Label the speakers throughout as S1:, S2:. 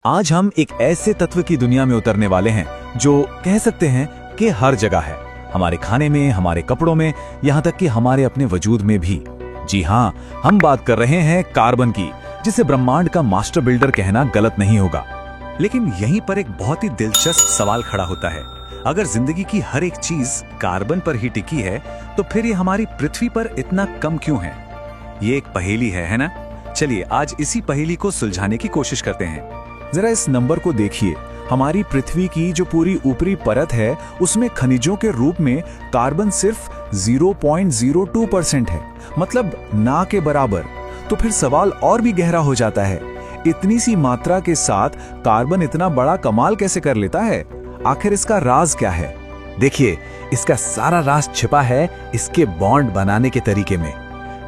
S1: आज हम एक ऐसे तत्व की दुनिया में उतरने वाले हैं जो कह सकते हैं कि हर जगह है, हमारे खाने में, हमारे कपड़ों में, यहाँ तक कि हमारे अपने वजूद में भी। जी हाँ, हम बात कर रहे हैं कार्बन की, जिसे ब्रह्मांड का मास्टर बिल्डर कहना गलत नहीं होगा। लेकिन यहीं पर एक बहुत ही दिलचस्प सवाल खड़ा होता है। अगर जिंदगी की हर एक चीज कार्बन पर ही टिकी है, तो फिर ये हमारी पृथ्वी पर इतना कम क्यों है? ये एक पहेली है ना? चलिए आज इसी पहेली को सुलझाने की कोशिश करते हैं। जरा इस नंबर को देखिए। हमारी पृथ्वी की जो पूरी ऊपरी परत है, उसमें खनिजों के रूप में कार्बन सिर्फ 0.02% है, मतलब ना के बराबर। तो फिर सवाल और भी गहरा हो जाता है, इतनी सी मात्रा के साथ कार्बन इतना बड़ा कमाल कैसे कर लेता है? आखिर इसका राज क्या है? देखिए, इसका सारा राज छिपा है इसके बॉन्ड बनाने के तरीके में।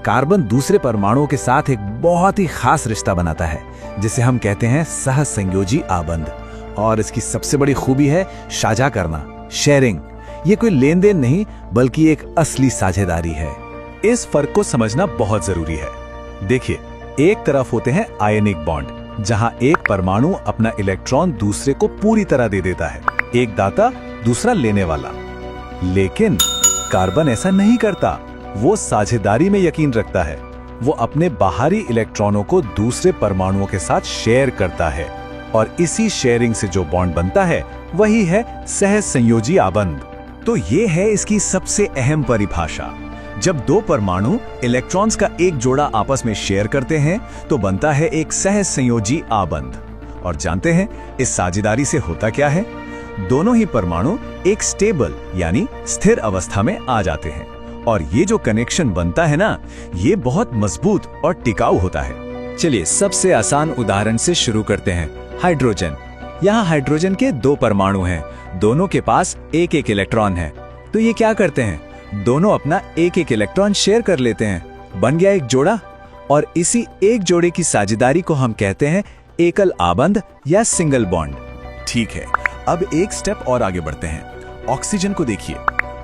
S1: कार्बन दूसरे परमाणुओं के साथ एक बहुत ही खास रिश्ता बनाता है, जिसे हम कहते हैं सहसंयोजी आबंध। और इसकी सबसे बड़ी खूबी है साझा करना, शेयरिंग। ये कोई लेन देन नहीं, बल्कि एक असली साझेदारी है। इस फर्क को समझना बहुत जरूरी है। देखिए, एक तरफ होते हैं आयनिक बॉन्ड, जहां एक परमाणु अपना इलेक्ट्रॉन दूसरे को पूरी तरह दे देता है, एक दाता दूसरा लेने वाला। लेकिन कार्बन ऐसा नहीं करता, वो साझेदारी में यकीन रखता है। वो अपने बाहरी इलेक्ट्रॉनों को दूसरे परमाणुओं के साथ शेयर करता है, और इसी शेयरिंग से जो बॉन्ड बनता है वही है सहसंयोजी आबंध। तो ये है इसकी सबसे अहम परिभाषा। जब दो परमाणु इलेक्ट्रॉन्स का एक जोड़ा आपस में शेयर करते हैं, तो बनता है एक सहसंयोजी आबंध। और जानते हैं इस साझेदारी से होता क्या है? दोनों ही परमाणु एक स्टेबल यानी स्थिर अवस्था में आ जाते हैं, और ये जो कनेक्शन बनता है ना, ये बहुत मजबूत और टिकाऊ होता है। चलिए सबसे आसान उदाहरण से शुरू करते हैं। हाइड्रोजन। यहाँ हाइड्रोजन के दो परमाणु हैं, दोनों के पास एक एक इलेक्ट्रॉन है। तो ये क्या करते हैं? दोनों अपना एक एक इलेक्ट्रॉन शेयर कर लेते हैं, बन गया एक जोड़ा। और इसी एक जोड़े की साझेदारी को हम कहते हैं एकल आबंध या सिंगल बॉन्ड। ठीक है, अब एक स्टेप और आगे बढ़ते हैं। ऑक्सीजन को देखिए।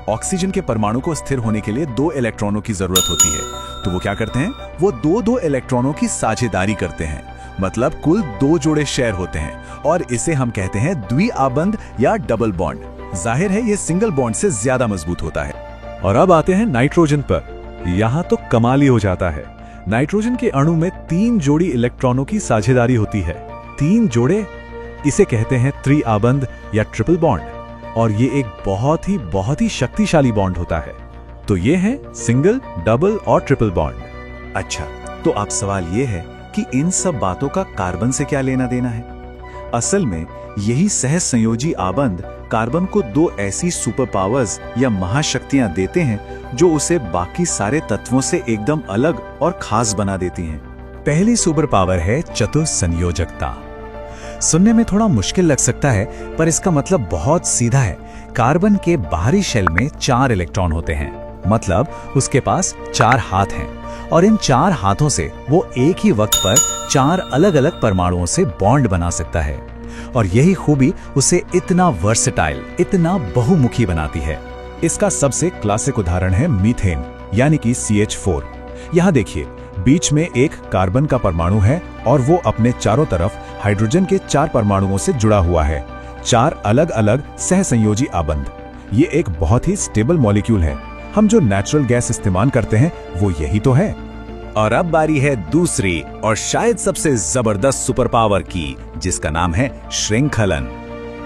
S1: ऑक्सीजन के परमाणु को स्थिर होने के लिए दो इलेक्ट्रॉनों की जरूरत होती है। तो वो क्या करते हैं? वो दो दो इलेक्ट्रॉनों की साझेदारी करते हैं, मतलब कुल दो जोड़े शेयर होते हैं, और इसे हम कहते हैं द्विआबंध या डबल बॉन्ड। जाहिर है ये सिंगल बॉन्ड से ज्यादा मजबूत होता है। और अब आते हैं नाइट्रोजन पर। यहाँ तो कमाल ही हो जाता है। नाइट्रोजन के अणु में 3 जोड़ी इलेक्ट्रॉनों की साझेदारी होती है। 3 जोड़े, इसे कहते हैं त्रिआबंध या ट्रिपल बॉन्ड। और ये एक बहुत ही शक्तिशाली बॉन्ड होता है। तो ये है सिंगल, डबल और ट्रिपल बॉन्ड। अच्छा, तो अब सवाल ये है कि इन सब बातों का कार्बन से क्या लेना देना है? असल में यही सहसंयोजी आबंध कार्बन को 2 ऐसी सुपर पावर्स या महाशक्तियां देते हैं जो उसे बाकी सारे तत्वों से एकदम अलग और खास बना देती हैं। पहली सुपर पावर है चतुसंयोजकता। सुनने में थोड़ा मुश्किल लग सकता है, पर इसका मतलब बहुत सीधा है। कार्बन के बाहरी शेल में 4 इलेक्ट्रॉन होते हैं, मतलब उसके पास 4 हाथ हैं, और इन 4 हाथों से वो एक ही वक्त पर 4 अलग अलग परमाणुओं से बॉन्ड बना सकता है। और यही खूबी उसे इतना वर्सेटाइल, इतना बहुमुखी बनाती है। इसका सबसे क्लासिक उदाहरण है मीथेन, यानी कि CH4। यहाँ देखिए, बीच में एक कार्बन का परमाणु है, और वो अपने चारों तरफ हाइड्रोजन के 4 परमाणुओं से जुड़ा हुआ है। 4 अलग अलग सहसंयोजी आबंध। ये एक बहुत ही स्टेबल मॉलिक्यूल है। हम जो नेचुरल गैस इस्तेमाल करते हैं वो यही तो है। और अब बारी है दूसरी और शायद सबसे जबरदस्त सुपर पावर की, जिसका नाम है श्रृंखलन।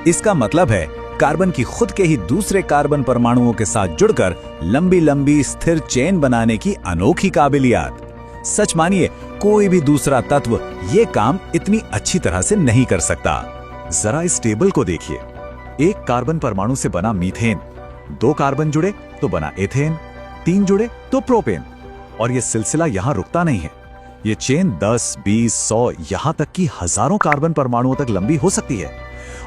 S1: इसका मतलब है कार्बन की खुद के ही दूसरे कार्बन परमाणुओं के साथ जुड़कर लंबी लंबी स्थिर चेन बनाने की अनोखी काबिलियत। सच मानिए, कोई भी दूसरा तत्व ये काम इतनी अच्छी तरह से नहीं कर सकता। जरा इस टेबल को देखिए। एक कार्बन परमाणु से बना मीथेन, 2 कार्बन जुड़े तो बना एथेन, 3 जुड़े तो प्रोपेन। और ये सिलसिला यहाँ रुकता नहीं है। ये चेन 10, 20, 100, यहाँ तक कि हजारों कार्बन परमाणुओं तक लंबी हो सकती है।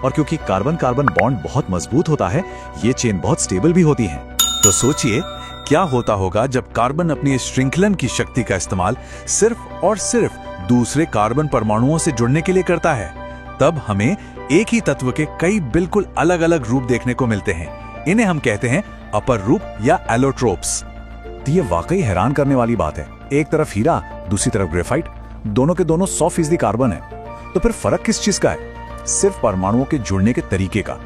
S1: और क्योंकि कार्बन कार्बन बॉन्ड बहुत मजबूत होता है, ये चेन बहुत स्टेबल भी होती है। तो सोचिए क्या होता होगा जब कार्बन अपनी श्रृंखलन की शक्ति का इस्तेमाल सिर्फ और सिर्फ दूसरे कार्बन परमाणुओं से जुड़ने के लिए करता है। तब हमें एक ही तत्व के कई बिल्कुल अलग अलग रूप देखने को मिलते हैं। इन्हें हम कहते हैं अपर रूप या एलोट्रोप्स। तो ये वाकई हैरान करने वाली बात है। एक तरफ हीरा, दूसरी तरफ ग्रेफाइट, दोनों के दोनों 100% कार्बन है। तो फिर फर्क किस चीज का है? सिर्फ परमाणुओं के जुड़ने के तरीके का।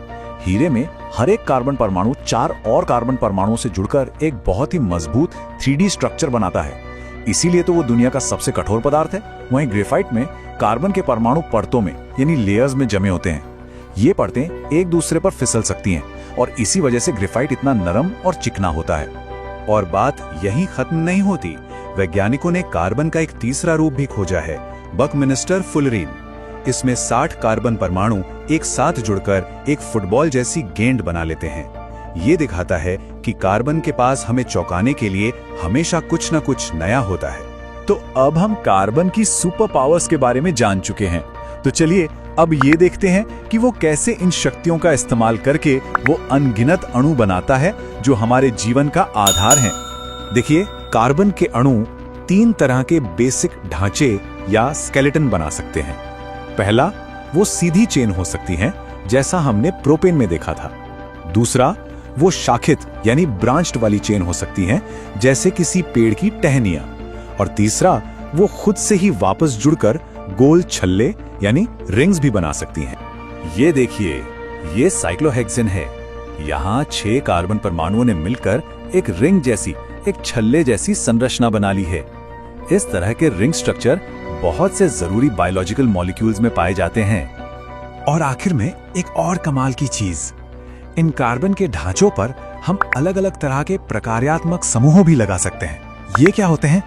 S1: हीरे में हर एक कार्बन परमाणु 4 और कार्बन परमाणुओं से जुड़कर एक बहुत ही मजबूत 3D स्ट्रक्चर बनाता है। इसीलिए तो वो दुनिया का सबसे कठोर पदार्थ है। वहीं ग्रेफाइट में कार्बन के परमाणु परतों में यानी लेयर्स में जमे होते हैं। ये परतें एक दूसरे पर फिसल सकती हैं और इसी वजह से ग्रेफाइट इतना नरम और चिकना होता है। और बात यहीं खत्म नहीं होती। वैज्ञानिकों ने कार्बन का एक तीसरा रूप भी खोजा है, बकमिंस्टर फुलरीन। इसमें 60 कार्बन परमाणु एक साथ जुड़कर एक फुटबॉल जैसी गेंद बना लेते हैं। ये दिखाता है कि कार्बन के पास हमें चौंकाने के लिए हमेशा कुछ न कुछ नया होता है। तो अब हम कार्बन की सुपर पावर्स के बारे में जान चुके हैं। तो चलिए अब ये देखते हैं कि वो कैसे इन शक्तियों का इस्तेमाल करके वो अनगिनत अणु बनाता है जो हमारे जीवन का आधार हैं। देखिए, कार्बन के अणु 3 तरह के बेसिक ढांचे या स्केलेटन बना सकते हैं। पहला, वो सीधी चेन हो सकती हैं, जैसा हमने प्रोपेन में देखा था। दूसरा, वो शाखित यानी ब्रांच्ड वाली चेन हो सकती हैं, जैसे किसी पेड़ की टहनियां। और तीसरा, वो खुद से ही वापस जुड़कर गोल छल्ले यानी रिंग्स भी बना सकती हैं। ये देखिए, ये साइक्लोहेक्सेन है। यहाँ 6 कार्बन परमाणुओं ने मिलकर एक रिंग जैसी, एक छल्ले जैसी संरचना बना ली है। इस तरह के रिंग स्ट्रक्चर बहुत से जरूरी बायोलॉजिकल मॉलिक्यूल्स में पाए जाते हैं। और आखिर में एक और कमाल की चीज, इन कार्बन के ढांचों पर हम अलग अलग तरह के प्रकार्यात्मक समूहों भी लगा सकते हैं। ये क्या होते हैं?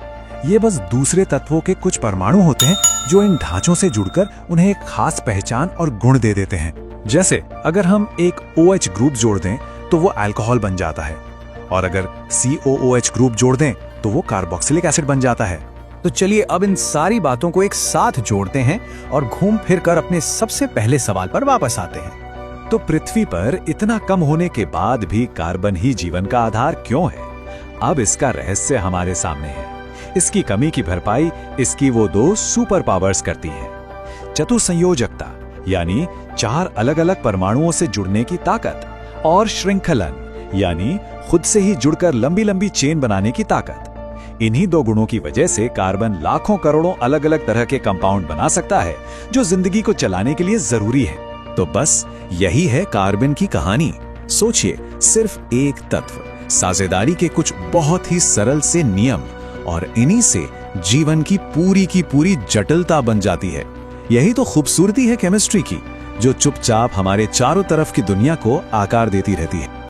S1: ये बस दूसरे तत्वों के कुछ परमाणु होते हैं जो इन ढांचों से जुड़कर उन्हें एक खास पहचान और गुण दे देते हैं। जैसे अगर हम एक OH ग्रुप जोड़ दें तो वो अल्कोहल बन जाता है, और अगर COOH ग्रुप जोड़ दें तो वो कार्बोक्सिलिक एसिड बन जाता है।
S2: तो चलिए अब इन सारी बातों को एक साथ जोड़ते हैं और घूम फिर कर अपने सबसे पहले सवाल पर वापस आते हैं।
S1: तो पृथ्वी पर इतना कम होने के बाद भी कार्बन ही जीवन का आधार क्यों है? अब इसका रहस्य हमारे सामने है। इसकी कमी की भरपाई इसकी वो 2 सुपर पावर्स करती है। चतुसंयोजकता यानी 4 अलग अलग परमाणुओं से जुड़ने की ताकत, और श्रृंखलन यानी खुद से ही जुड़कर लंबी लंबी चेन बनाने की ताकत। इन्हीं 2 गुणों की वजह से कार्बन लाखों करोड़ों अलग अलग तरह के कंपाउंड बना सकता है जो जिंदगी को चलाने के लिए जरूरी है। तो बस यही है कार्बन की कहानी। सोचिए, सिर्फ एक तत्व, साझेदारी के कुछ बहुत ही सरल से नियम, और इन्हीं से जीवन की पूरी जटिलता बन जाती है। यही तो खूबसूरती है केमिस्ट्री की, जो चुपचाप हमारे चारों तरफ की दुनिया को आकार देती रहती है।